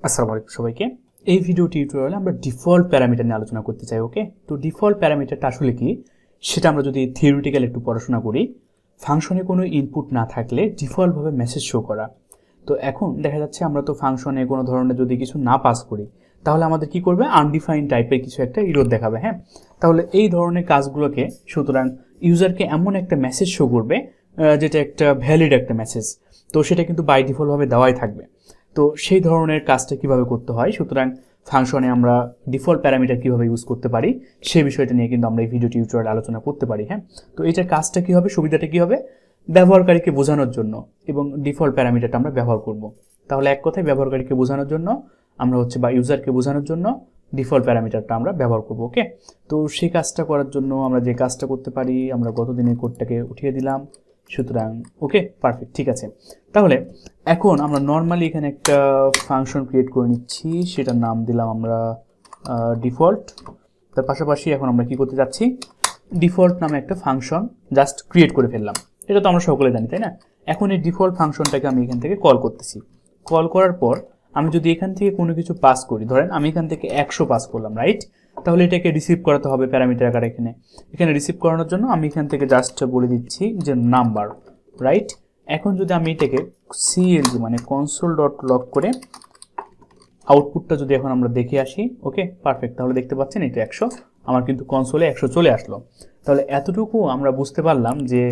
আসসালামু আলাইকুম সবাইকে। এই ভিডিও টিউটোরিয়ালে আমরা ডিফল্ট প্যারামিটার নিয়ে আলোচনা করতে চাই। ওকে, তো ডিফল্ট প্যারামিটারটা আসলে কি সেটা আমরা যদি থিওরিটিক্যাল একটু পড়াশোনা করি, ফাংশনে কোনো ইনপুট না থাকলে ডিফল্টভাবে মেসেজ শো করা। তো এখন দেখা যাচ্ছে আমরা তো ফাংশনে কোনো ধরনের যদি কিছু না পাস করি তাহলে আমাদের কি করবে, আনডিফাইন্ড টাইপের কিছু একটা এরর দেখাবে। হ্যাঁ, তাহলে এই ধরনের কাজগুলোকে সুতরাং ইউজারকে এমন একটা মেসেজ শো করবে যেটা একটা ভ্যালিড একটা মেসেজ, তো সেটা কিন্তু বাই ডিফল্টভাবে দেওয়াই থাকবে। তো সেই ধরনের কাজটা কিভাবে করতে হয়, সুতরাং ফাংশনে আমরা ডিফল্ট প্যারামিটার কিভাবে ইউজ করতে পারি সেই বিষয়টা নিয়ে কিন্তু আমরা এই ভিডিও টিউটোরিয়াল আলোচনা করতে পারি। হ্যাঁ, তো এটার কাজটা কি হবে, সুবিধাটা কি হবে, ব্যবহারকারীকে বোঝানোর জন্য এবং ডিফল্ট প্যারামিটারটা আমরা ব্যবহার করব। তাহলে এক কথায় ব্যবহারকারীকে বোঝানোর জন্য আমরা বা ইউজারকে বোঝানোর জন্য ডিফল্ট প্যারামিটারটা আমরা ব্যবহার করব। ওকে, তো সেই কাজটা করার জন্য আমরা যে কাজটা করতে পারি, আমরা গত দিনের কোডটাকে উঠিয়ে দিলাম। সুতরাং ওকে, পারফেক্ট, ঠিক আছে। তাহলে এখন আমরা নর্মালি এখানে একটা ফাংশন ক্রিয়েট করে নিচ্ছি, সেটার নাম দিলাম আমরা ডিফল্ট। তার পাশাপাশি এখন আমরা কি করতে যাচ্ছি, ডিফল্ট নামে একটা ফাংশন জাস্ট ক্রিয়েট করে ফেললাম। এটা তো আমরা সকলে জানি, তাই না? এখন এই ডিফল্ট ফাংশনটাকে আমি এখান থেকে কল করতেছি। কল করার পর আমি যদি এখান থেকে কোনো কিছু পাস করি, ধরেন আমি এখান থেকে 100 পাস করলাম, রাইট? তাহলে এটাকে রিসিভ করাতে হবে প্যারামিটার আকারে। এখানে রিসিভ করানোর জন্য আমি এখান থেকে জাস্ট বলে দিচ্ছি যে নাম্বার, রাইট? এখন যদি আমি এটাকে সিএলজি মানে কনসোল ডট লগ করে আউটপুটটা যদি এখন আমরা দেখে আসি, ওকে পারফেক্ট, তাহলে দেখতে পাচ্ছেন এটা 100, আমার কিন্তু কনসোলে 100 চলে আসলো। তাহলে এতটুকু আমরা বুঝতে পারলাম যে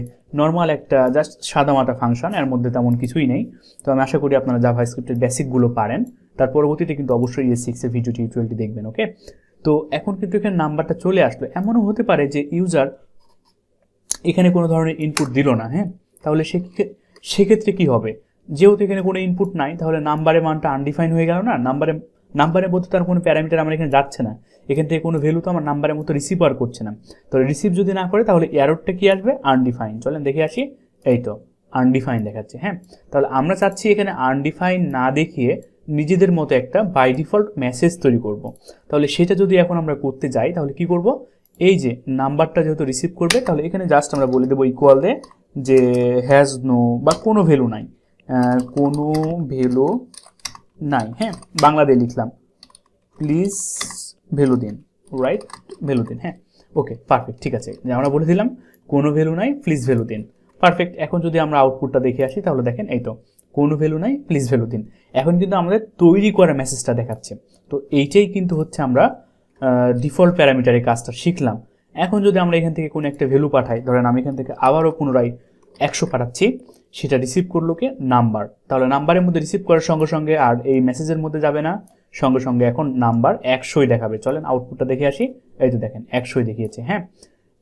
নর্মাল একটা জাস্ট সাদামাটা ফাংশন, এর মধ্যে তেমন কিছুই নেই। তো আমি আশা করি আপনারা জাভাস্ক্রিপ্টের বেসিকগুলো পারেন। তার পরবর্তীতে কিন্তু অবশ্যই ES6 এর ভিডিও টিউটোরিয়ালটি দেখবেন। ওকে, তো এখন কিন্তু এখানে নাম্বারটা চলে আসলো। এমনও হতে পারে যে ইউজার এখানে কোনো ধরনের ইনপুট দিল না। হ্যাঁ, তাহলে সেক্ষেত্রে কি হবে, যেহেতু এখানে কোনো ইনপুট নাই তাহলে নাম্বারের মানটা আনডিফাইন হয়ে গেল না। নাম্বারের মধ্যে তার কোনো প্যারামিটার আমার এখানে যাচ্ছে না, এখান থেকে কোনো ভ্যালু তো আমার নাম্বারের মতো রিসিভ আর করছে না। তাহলে রিসিভ যদি না করে তাহলে এররটা কি আসবে, আনডিফাইন। চলেন দেখে আসি, এই তো আনডিফাইন দেখাচ্ছে। হ্যাঁ, তাহলে আমরা চাচ্ছি এখানে আনডিফাইন না দেখিয়ে নিজেদের মতো একটা বাই ডিফল্ট মেসেজ তৈরি করব। তাহলে সেটা যদি এখন আমরা করতে যাই তাহলে কি করব, এই যে নাম্বারটা যেহেতু রিসিভ করবে তাহলে এখানে জাস্ট আমরা বলে দেবো ইকুয়াল দে যে হ্যাজ নো বা কোনো ভ্যালু নাই, কোনো ভ্যালু নাই। হ্যাঁ, বাংলা দিয়ে লিখলাম, প্লিজ ভ্যালু দিন, রাইট? ভ্যালু দিন। হ্যাঁ, ওকে পারফেক্ট, ঠিক আছে, যে আমরা বলে দিলাম কোনো ভ্যালু নাই, প্লিজ ভ্যালু দিন। পারফেক্ট। এখন যদি আমরা আউটপুটটা দেখে আসি তাহলে দেখেন এই তো কোনো ভ্যালু নাই, প্লিজ ভ্যালু দিন। এখন কিন্তু আমাদের তৈরি করা মেসেজটা দেখাচ্ছে। তো এইটাই কিন্তু হচ্ছে আমরা ডিফল্ট প্যারামিটারের কাজটা শিখলাম। এখন যদি আমরা এখান থেকে কোনো একটা ভ্যালু পাঠাই, ধরেন আমি এখান থেকে আবারও পুনরায় 100 পাঠাচ্ছি, সেটা রিসিভ করলো কে, নাম্বার। তাহলে নাম্বারের মধ্যে রিসিভ করার সঙ্গে সঙ্গে আর এই মেসেজের মধ্যে যাবে না, সঙ্গে সঙ্গে এখন নাম্বার 100ই দেখাবে। চলেন আউটপুটটা দেখে আসি, এই তো দেখেন 100ই দেখিয়েছে। হ্যাঁ,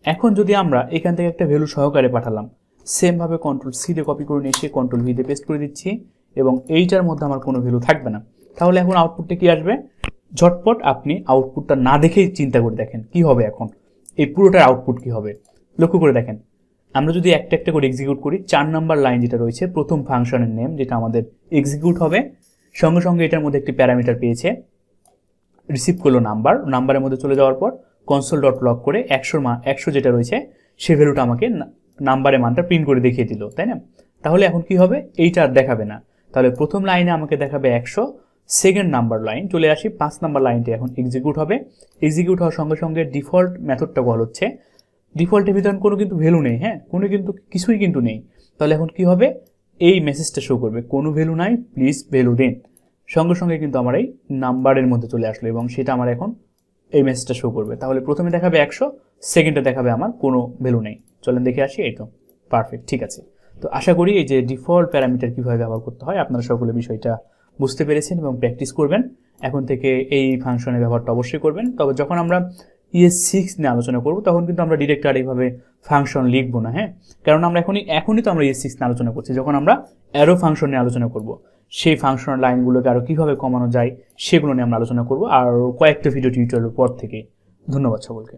এখন যদি আমরা এখান থেকে একটা ভ্যালু সহকারে পাঠালাম, সেমভাবে কন্ট্রোল সি দিয়ে কপি করে নিয়ে এসে কন্ট্রোল ভি দিয়ে পেস্ট করে দিচ্ছি এবং এইটার মধ্যে আমার কোনো ভ্যালু থাকবে না। তাহলে এখন আউটপুটটা কি আসবে, ঝটপট আপনি আউটপুটটা না দেখেই চিন্তা করে দেখেন কি হবে। এখন এই পুরোটার আউটপুট কি হবে লক্ষ্য করে দেখেন। আমরা যদি একটা একটা করে এক্সিকিউট করি, 4 নাম্বার লাইন যেটা রয়েছে প্রথম ফাংশনের নেম যেটা আমাদের এক্সিকিউট হবে, সঙ্গে সঙ্গে এটার মধ্যে একটি প্যারামিটার পেয়েছে, রিসিভ করলো নাম্বার। নাম্বারের মধ্যে চলে যাওয়ার পর কনসোল ডট লগ করে 100 যেটা রয়েছে সে ভ্যালুটা আমাকে নাম্বারের মানটা প্রিন্ট করে দেখিয়ে দিল, তাই না? তাহলে এখন কি হবে, এইটা আর দেখাবে না। তাহলে প্রথম লাইনে আমাকে দেখাবে 100, সেকেন্ড নাম্বার লাইন চলে আসি, 5 নাম্বার লাইনটি এখন এক্সিকিউট হবে। এক্সিকিউট হওয়ার সঙ্গে সঙ্গে ডিফল্ট মেথডটা কল হচ্ছে। ডিফল্টের ভিতরে কোনো কিন্তু ভ্যালু নেই, হ্যাঁ, কোনো কিন্তু কিছুই কিন্তু নেই। তাহলে এখন কি হবে, এই মেসেজটা শো করবে কোনো ভ্যালু নাই, প্লিজ ভ্যালু দিন। সঙ্গে সঙ্গে কিন্তু আমার এই নাম্বারের মধ্যে চলে আসলো এবং সেটা আমার এখন এই মেসেজটা শো করবে। তাহলে প্রথমে দেখাবে 100, সেকেন্ডে দেখাবে আমার কোনো ভ্যালু নেই। চলেন দেখে আসি, এই তো পারফেক্ট, ঠিক আছে। তো আশা করি এই যে ডিফল্ট প্যারামিটার কীভাবে ব্যবহার করতে হয় আপনারা সকলে বিষয়টা বুঝতে পেরেছেন এবং প্র্যাকটিস করবেন। এখন থেকে এই ফাংশনের ব্যবহারটা অবশ্যই করবেন। তবে যখন আমরা ES6 নিয়ে আলোচনা করব তখন কিন্তু আমরা ডিরেক্ট আর এইভাবে ফাংশন লিখবো না। হ্যাঁ, কারণ আমরা এখনই তো আমরা ES6 নিয়ে আলোচনা করছি। যখন আমরা অ্যারো ফাংশন নিয়ে আলোচনা করব, সেই ফাংশনের লাইনগুলোকে আরও কীভাবে কমানো যায় সেগুলো নিয়ে আমরা আলোচনা করব আর কয়েকটা ভিডিও টিউটোরিয়ালের পর থেকে। ধন্যবাদ সকলকে।